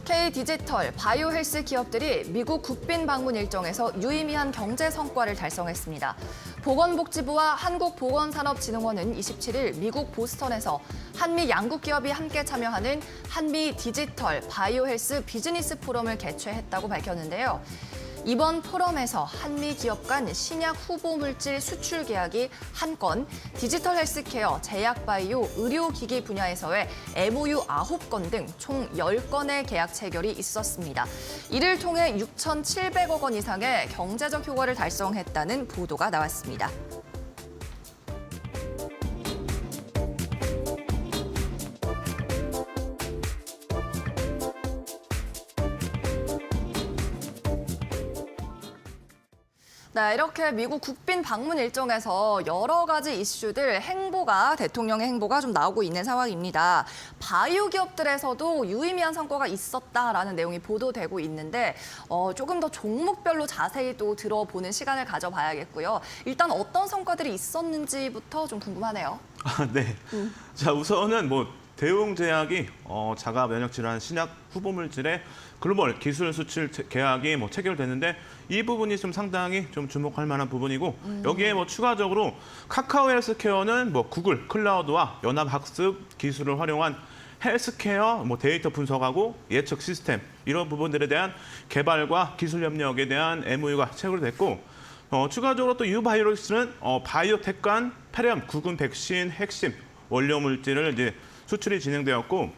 K디지털, 바이오헬스 기업들이 미국 국빈 방문 일정에서 유의미한 경제 성과를 달성했습니다. 보건복지부와 한국보건산업진흥원은 27일 미국 보스턴에서 한미 양국 기업이 함께 참여하는 한미 디지털, 바이오헬스 비즈니스 포럼을 개최했다고 밝혔는데요. 이번 포럼에서 한미 기업 간 신약 후보 물질 수출 계약이 1건, 디지털 헬스케어, 제약 바이오, 의료기기 분야에서의 MOU 9건 등 총 10건의 계약 체결이 있었습니다. 이를 통해 6,700억 원 이상의 경제적 효과를 달성했다는 보도가 나왔습니다. 네, 이렇게 미국 국빈 방문 일정에서 여러 가지 이슈들, 대통령의 행보가 좀 나오고 있는 상황입니다. 바이오 기업들에서도 유의미한 성과가 있었다라는 내용이 보도되고 있는데 조금 더 종목별로 자세히 또 들어보는 시간을 가져봐야겠고요. 일단 어떤 성과들이 있었는지부터 좀 궁금하네요. 네. 자, 우선은 대웅 제약이 자가 면역 질환 신약 후보 물질의 글로벌 기술 수출 계약이 체결됐는데 이 부분이 좀 상당히 좀 주목할 만한 부분이고 여기에 추가적으로 카카오 헬스케어는 구글 클라우드와 연합학습 기술을 활용한 헬스케어 데이터 분석하고 예측 시스템 이런 부분들에 대한 개발과 기술 협력에 대한 MOU가 체결됐고 추가적으로 또 유바이오로스는 바이오텍 간 폐렴 구근 백신 핵심 원료 물질을 이제 수출이 진행되었고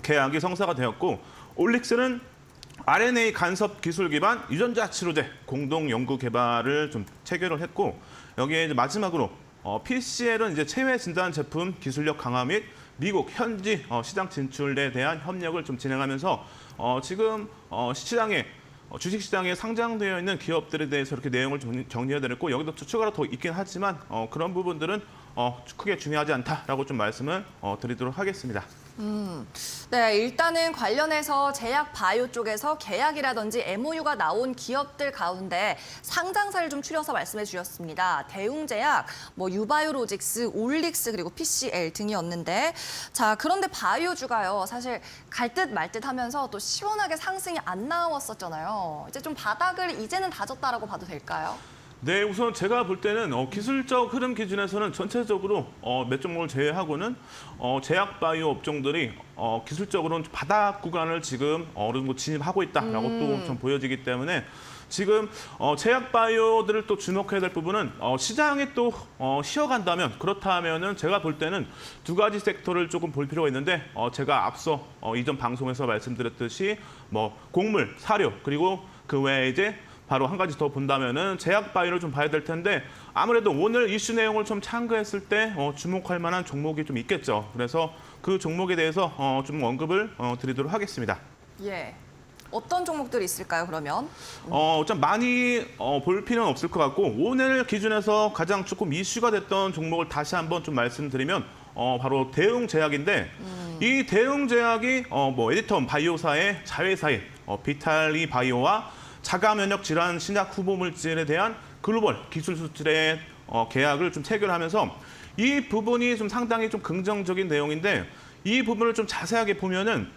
계약이 성사가 되었고 올릭스는 RNA 간섭 기술 기반 유전자 치료제 공동 연구 개발을 좀 체결을 했고 여기에 이제 마지막으로 PCL은 이제 체외 진단 제품 기술력 강화 및 미국 현지 시장 진출에 대한 협력을 좀 진행하면서 지금 주식시장에 상장되어 있는 기업들에 대해서 이렇게 내용을 정리해드렸고 여기도 추가로 더 있긴 하지만 그런 부분들은 크게 중요하지 않다라고 좀 말씀을 드리도록 하겠습니다. 네, 일단은 관련해서 제약 바이오 쪽에서 계약이라든지 MOU가 나온 기업들 가운데 상장사를 좀 추려서 말씀해 주셨습니다. 대웅제약, 유바이오로직스, 올릭스 그리고 PCL 등이었는데 자, 그런데 바이오주가요. 사실 갈 듯 말 듯 하면서 또 시원하게 상승이 안 나왔었잖아요. 이제 좀 바닥을 이제는 다졌다라고 봐도 될까요? 네, 우선 제가 볼 때는 기술적 흐름 기준에서는 전체적으로 몇 종목을 제외하고는 제약 바이오 업종들이 기술적으로는 바닥 구간을 지금 어느 정도 진입하고 있다라고 또 좀 보여지기 때문에 지금 제약 바이오들을 또 주목해야 될 부분은 시장이 또 쉬어간다면 그렇다면은 제가 볼 때는 두 가지 섹터를 조금 볼 필요가 있는데 제가 앞서 이전 방송에서 말씀드렸듯이 곡물, 사료 그리고 그 외에 이제 바로 한 가지 더 본다면은 제약 바이오를 좀 봐야 될 텐데 아무래도 오늘 이슈 내용을 좀 참고했을 때 주목할 만한 종목이 좀 있겠죠. 그래서 그 종목에 대해서 좀 언급을 드리도록 하겠습니다. 예. 어떤 종목들이 있을까요, 그러면? 좀 많이 볼 필요는 없을 것 같고 오늘 기준에서 가장 조금 이슈가 됐던 종목을 다시 한번 좀 말씀드리면 바로 대웅제약인데 이 대웅제약이 에디터 바이오사의 자회사인 비탈리 바이오와 자가 면역 질환 신약 후보 물질에 대한 글로벌 기술 수출의 계약을 좀 체결하면서 이 부분이 좀 상당히 좀 긍정적인 내용인데 이 부분을 좀 자세하게 보면은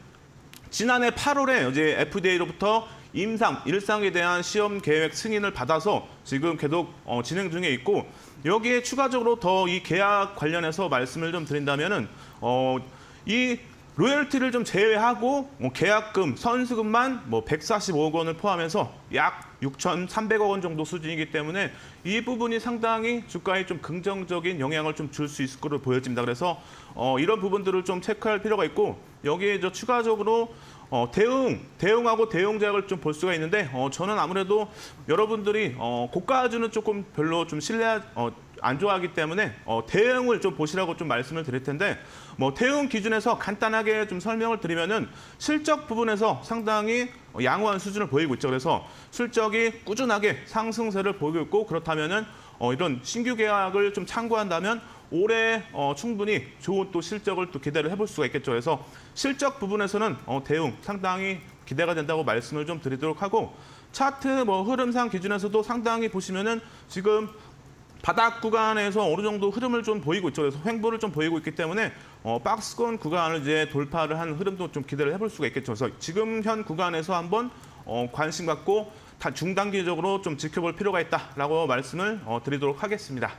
지난해 8월에 이제 FDA로부터 일상에 대한 시험 계획 승인을 받아서 지금 계속 진행 중에 있고 여기에 추가적으로 더 이 계약 관련해서 말씀을 좀 드린다면은 이 로열티를 좀 제외하고 계약금, 선수금만 145억 원을 포함해서 약 6,300억 원 정도 수준이기 때문에 이 부분이 상당히 주가에 좀 긍정적인 영향을 좀 줄 수 있을 것으로 보여집니다. 그래서 이런 부분들을 좀 체크할 필요가 있고 여기에 추가적으로 대웅하고 대웅제약을 좀 볼 수가 있는데 저는 아무래도 여러분들이 고가주는 조금 별로 좀 안 좋아하기 때문에 대웅을 좀 보시라고 좀 말씀을 드릴 텐데 대웅 기준에서 간단하게 좀 설명을 드리면은 실적 부분에서 상당히 양호한 수준을 보이고 있죠. 그래서 실적이 꾸준하게 상승세를 보이고 있고 그렇다면은 이런 신규 계약을 좀 참고한다면 올해 충분히 좋은 또 실적을 또 기대를 해볼 수가 있겠죠. 그래서 실적 부분에서는 대웅 상당히 기대가 된다고 말씀을 좀 드리도록 하고 차트 흐름상 기준에서도 상당히 보시면은 지금 바닥 구간에서 어느 정도 흐름을 좀 보이고 있죠. 그래서 횡보를 좀 보이고 있기 때문에 박스권 구간을 이제 돌파를 한 흐름도 좀 기대를 해볼 수가 있겠죠. 그래서 지금 현 구간에서 한번 관심 갖고 다 중단기적으로 좀 지켜볼 필요가 있다라고 말씀을 드리도록 하겠습니다.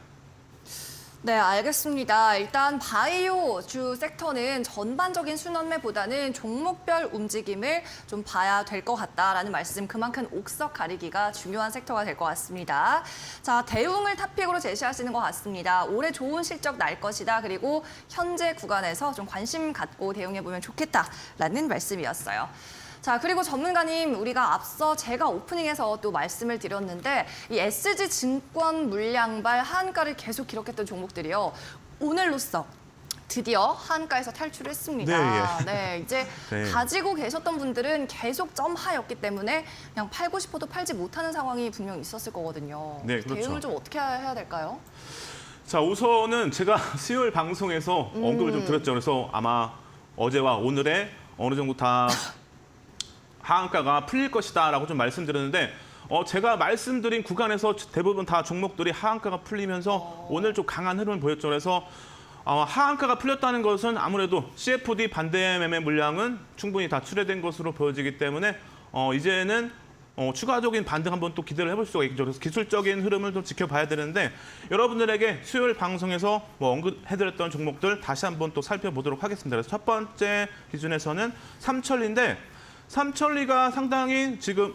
네, 알겠습니다. 일단 바이오 주 섹터는 전반적인 순환매보다는 종목별 움직임을 좀 봐야 될 것 같다라는 말씀, 그만큼 옥석 가리기가 중요한 섹터가 될 것 같습니다. 자, 대웅을 탑픽으로 제시하시는 것 같습니다. 올해 좋은 실적 날 것이다. 그리고 현재 구간에서 좀 관심 갖고 대응해보면 좋겠다라는 말씀이었어요. 자, 그리고 전문가님, 우리가 앞서 제가 오프닝에서 또 말씀을 드렸는데 이 SG증권 물량발 하한가를 계속 기록했던 종목들이요. 오늘로써 드디어 하한가에서 탈출했습니다. 네, 예. 네, 이제 네. 가지고 계셨던 분들은 계속 점하였기 때문에 그냥 팔고 싶어도 팔지 못하는 상황이 분명히 있었을 거거든요. 네, 그렇죠. 대응을 좀 어떻게 해야 될까요? 자, 우선은 제가 수요일 방송에서 언급을 좀 드렸죠. 그래서 아마 어제와 오늘에 어느 정도 다 하한가가 풀릴 것이다라고 좀 말씀드렸는데 제가 말씀드린 구간에서 대부분 다 종목들이 하한가가 풀리면서 오늘 좀 강한 흐름을 보였죠. 그래서 하한가가 풀렸다는 것은 아무래도 CFD 반대 매매 물량은 충분히 다 출회된 것으로 보여지기 때문에 이제는 추가적인 반등 한번 또 기대를 해볼 수가 있죠. 그래서 기술적인 흐름을 좀 지켜봐야 되는데 여러분들에게 수요일 방송에서 언급해드렸던 종목들 다시 한번 또 살펴보도록 하겠습니다. 그래서 첫 번째 기준에서는 삼천리인데 삼천리가 상당히 지금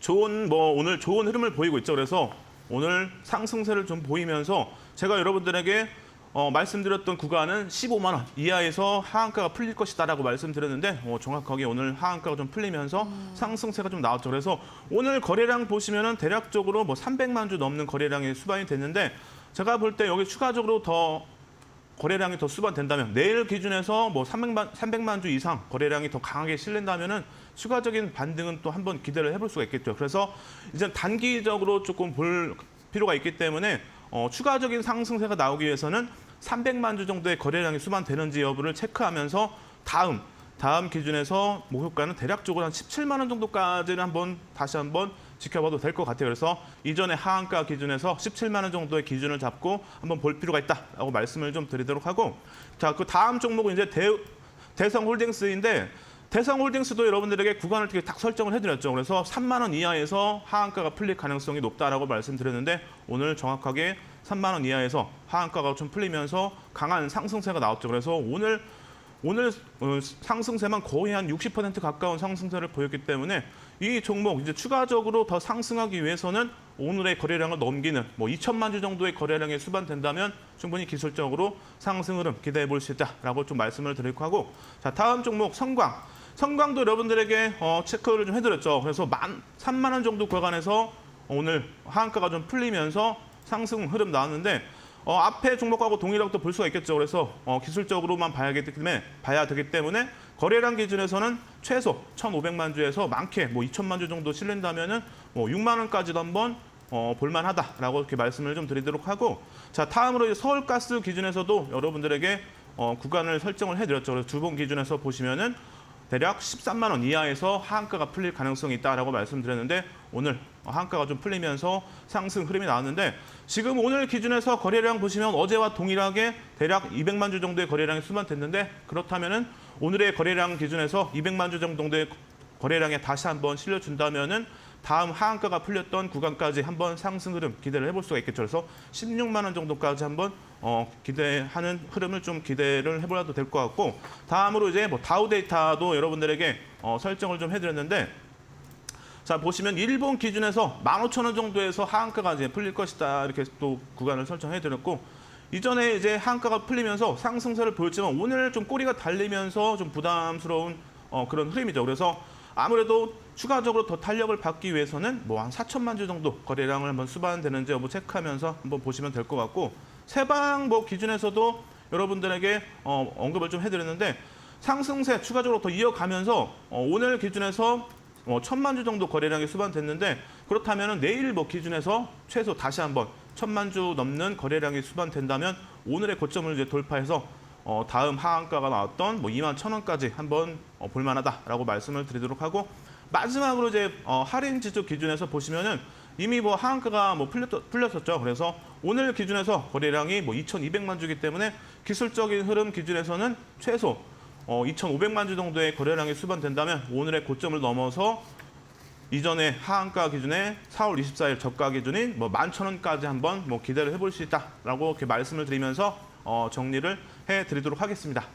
오늘 좋은 흐름을 보이고 있죠. 그래서 오늘 상승세를 좀 보이면서 제가 여러분들에게 말씀드렸던 구간은 15만 원 이하에서 하한가가 풀릴 것이다라고 말씀드렸는데 정확하게 오늘 하한가가 좀 풀리면서 상승세가 좀 나왔죠. 그래서 오늘 거래량 보시면은 대략적으로 300만 주 넘는 거래량이 수반이 됐는데 제가 볼 때 여기 추가적으로 더 거래량이 더 수반된다면 내일 기준에서 300만 주 이상 거래량이 더 강하게 실린다면은 추가적인 반등은 또 한번 기대를 해볼 수가 있겠죠. 그래서 이제 단기적으로 조금 볼 필요가 있기 때문에 추가적인 상승세가 나오기 위해서는 300만 주 정도의 거래량이 수반되는지 여부를 체크하면서 다음 기준에서 목표가는 대략적으로 한 17만 원 정도까지는 다시 한번 지켜봐도 될 것 같아요. 그래서 이전에 하한가 기준에서 17만 원 정도의 기준을 잡고 한번 볼 필요가 있다라고 말씀을 좀 드리도록 하고, 자, 그 다음 종목은 이제 대성홀딩스인데 대성홀딩스도 여러분들에게 구간을 되게 딱 설정을 해드렸죠. 그래서 3만 원 이하에서 하한가가 풀릴 가능성이 높다라고 말씀드렸는데 오늘 정확하게 3만 원 이하에서 하한가가 좀 풀리면서 강한 상승세가 나왔죠. 그래서 오늘 상승세만 거의 한 60% 가까운 상승세를 보였기 때문에 이 종목 이제 추가적으로 더 상승하기 위해서는 오늘의 거래량을 넘기는 2천만 주 정도의 거래량이 수반된다면 충분히 기술적으로 상승 흐름 기대해 볼 수 있다라고 좀 말씀을 드리고 하고, 자, 다음 종목 성광도 여러분들에게 체크를 좀 해드렸죠. 그래서 3만 원 정도 구간에서 오늘 하한가가 좀 풀리면서 상승 흐름 나왔는데 앞에 종목하고 동일하고 또 볼 수가 있겠죠. 그래서 기술적으로만 봐야 되기 때문에 거래량 기준에서는 최소 1,500만 주에서 많게 2천만 주 정도 실린다면은 6만 원까지도 한번 볼만하다라고 이렇게 말씀을 좀 드리도록 하고, 자, 다음으로 서울가스 기준에서도 여러분들에게 구간을 설정을 해드렸죠. 그래서 두 번 기준에서 보시면은 대략 13만 원 이하에서 하한가가 풀릴 가능성이 있다라고 말씀드렸는데 오늘 하한가가 좀 풀리면서 상승 흐름이 나왔는데 지금 오늘 기준에서 거래량 보시면 어제와 동일하게 대략 200만 주 정도의 거래량이 수반됐는데 그렇다면은 오늘의 거래량 기준에서 200만 주 정도의 거래량에 다시 한번 실려준다면은 다음 하한가가 풀렸던 구간까지 한번 상승 흐름 기대를 해볼 수가 있겠죠. 그래서 16만 원 정도까지 한번 기대하는 흐름을 좀 기대를 해보아도 될 것 같고, 다음으로 이제 다우 데이터도 여러분들에게 설정을 좀 해드렸는데, 자, 보시면 일본 기준에서 15,000원 정도에서 하한가가 이제 풀릴 것이다 이렇게 또 구간을 설정해드렸고, 이전에 이제 하한가가 풀리면서 상승세를 보였지만 오늘 좀 꼬리가 달리면서 좀 부담스러운 그런 흐름이죠. 그래서 아무래도 추가적으로 더 탄력을 받기 위해서는 한 4천만 주 정도 거래량을 한번 수반되는지 여부 체크하면서 한번 보시면 될 것 같고, 세방 기준에서도 여러분들에게 언급을 좀 해드렸는데 상승세 추가적으로 더 이어가면서 오늘 기준에서 1,000만 주 정도 거래량이 수반됐는데 그렇다면 내일 기준에서 최소 다시 한번 1,000만 주 넘는 거래량이 수반된다면 오늘의 고점을 이제 돌파해서 다음 하한가가 나왔던 21,000원까지 한번 볼만하다라고 말씀을 드리도록 하고, 마지막으로 이제 할인 지수 기준에서 보시면은 이미 뭐 하한가가 뭐 풀렸었죠. 그래서 오늘 기준에서 거래량이 뭐 2,200만 주기 때문에 기술적인 흐름 기준에서는 최소 2,500만 주 정도의 거래량이 수반된다면 오늘의 고점을 넘어서 이전에 하한가 기준에 4월 24일 저가 기준인 뭐 11,000원까지 한번 뭐 기대를 해볼 수 있다라고 이렇게 말씀을 드리면서 정리를 해드리도록 하겠습니다.